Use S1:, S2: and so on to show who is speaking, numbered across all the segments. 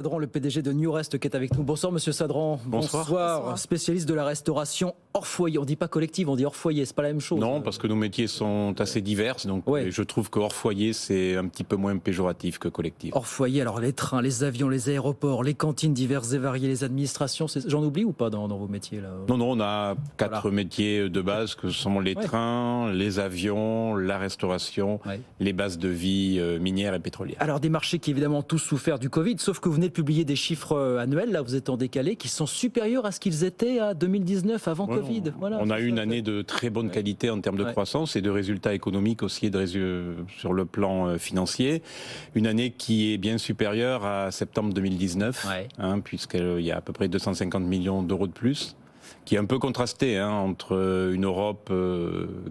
S1: Sadran, le PDG de Newrest qui est avec nous. Bonsoir Monsieur Sadran.
S2: Bonsoir.
S1: Spécialiste de la restauration hors foyer. On dit pas collective, on dit hors foyer, c'est pas la même chose.
S2: Non, parce que nos métiers sont assez divers, donc je trouve que hors foyer c'est un petit peu moins péjoratif que collectif.
S1: Hors foyer, alors les trains, les avions, les aéroports, les cantines diverses et variées, les administrations, j'en oublie ou pas dans vos métiers là?
S2: Non, on a quatre métiers de base que sont les trains, les avions, la restauration, les bases de vie minières et pétrolières.
S1: Alors des marchés qui évidemment ont tous souffert du Covid, sauf que vous venez de publier des chiffres annuels, là vous êtes en décalé, qui sont supérieurs à ce qu'ils étaient à 2019 avant Covid.
S2: Voilà, on a eu une année de très bonne qualité en termes de croissance et de résultats économiques aussi et sur le plan financier. Une année qui est bien supérieure à septembre 2019, puisqu'il y a à peu près 250 millions d'euros de plus, qui est un peu contrasté entre une Europe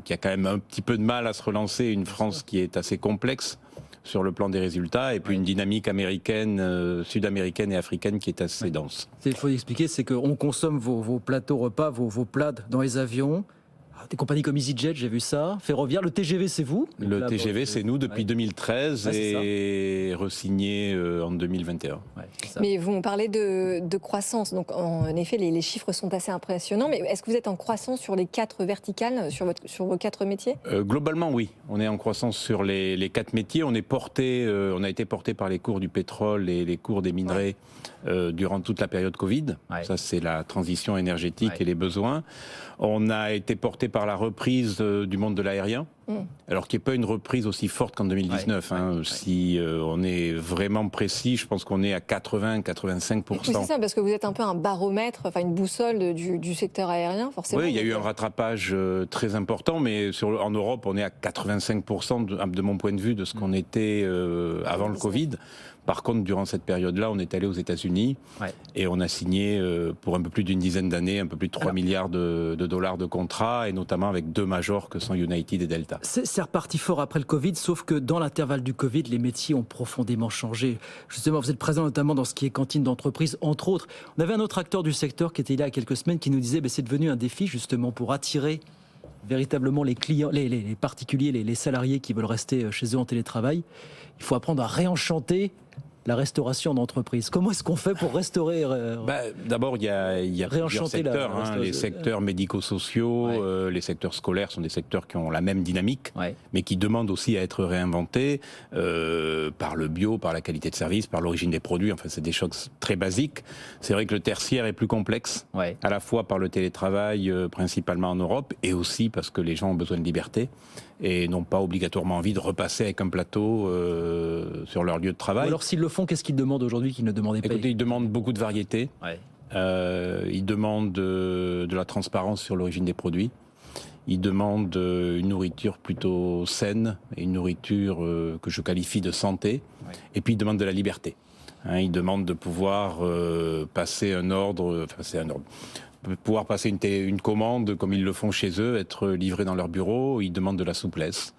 S2: qui a quand même un petit peu de mal à se relancer, une France qui est assez complexe sur le plan des résultats, et puis une dynamique américaine, sud-américaine et africaine qui est assez dense.
S1: Il faut expliquer, c'est qu'on consomme vos plateaux repas, vos plats dans les avions. Des compagnies comme EasyJet, j'ai vu ça. Ferroviaire, le TGV, c'est vous?
S2: Le TGV, c'est nous depuis 2013 et re-signé en 2021.
S3: Mais vous me parlez de croissance. Donc, en effet, les chiffres sont assez impressionnants. Mais est-ce que vous êtes en croissance sur les 4 verticales, sur vos 4 métiers?
S2: Globalement, oui. On est en croissance sur les 4 métiers. On a été porté par les cours du pétrole et les cours des minerais durant toute la période Covid. Ça, c'est la transition énergétique et les besoins. On a été porté par la reprise du monde de l'aérien, alors qu'il n'y a pas une reprise aussi forte qu'en 2019. Si on est vraiment précis, je pense qu'on est à 80-85%.
S3: Oui, c'est ça, parce que vous êtes un peu un baromètre, enfin une boussole du secteur aérien, forcément.
S2: Oui, il y a eu un rattrapage très important, mais en Europe, on est à 85% de mon point de vue de ce qu'on était avant le Covid. Par contre, durant cette période-là, on est allé aux États-Unis et on a signé pour un peu plus d'une dizaine d'années, un peu plus de 3 milliards de dollars de contrats, et notamment avec 2 majors que sont United et Delta.
S1: C'est reparti fort après le Covid, sauf que dans l'intervalle du Covid, les métiers ont profondément changé. Justement, vous êtes présent notamment dans ce qui est cantine d'entreprise, entre autres. On avait un autre acteur du secteur qui était là il y a quelques semaines qui nous disait c'est devenu un défi justement pour attirer véritablement les clients, les particuliers, les salariés qui veulent rester chez eux en télétravail. Il faut apprendre à réenchanter la restauration d'entreprise. Comment est-ce qu'on fait pour restaurer
S2: D'abord, il y a plusieurs secteurs. Les secteurs médico-sociaux, les secteurs scolaires sont des secteurs qui ont la même dynamique, mais qui demandent aussi à être réinventés par le bio, par la qualité de service, par l'origine des produits. Enfin, c'est des choses très basiques. C'est vrai que le tertiaire est plus complexe, à la fois par le télétravail, principalement en Europe, et aussi parce que les gens ont besoin de liberté et n'ont pas obligatoirement envie de repasser avec un plateau sur leur lieu de travail.
S1: Ou alors s'ils le font, qu'est-ce qu'ils demandent aujourd'hui qu'ils ne demandaient pas?
S2: Écoutez, ils demandent beaucoup de variété, ils demandent de la transparence sur l'origine des produits, ils demandent une nourriture plutôt saine, et une nourriture que je qualifie de santé, et puis ils demandent de la liberté. Ils demandent de pouvoir passer un ordre, pouvoir passer une commande comme ils le font chez eux, être livrés dans leur bureau. Ils demandent de la souplesse.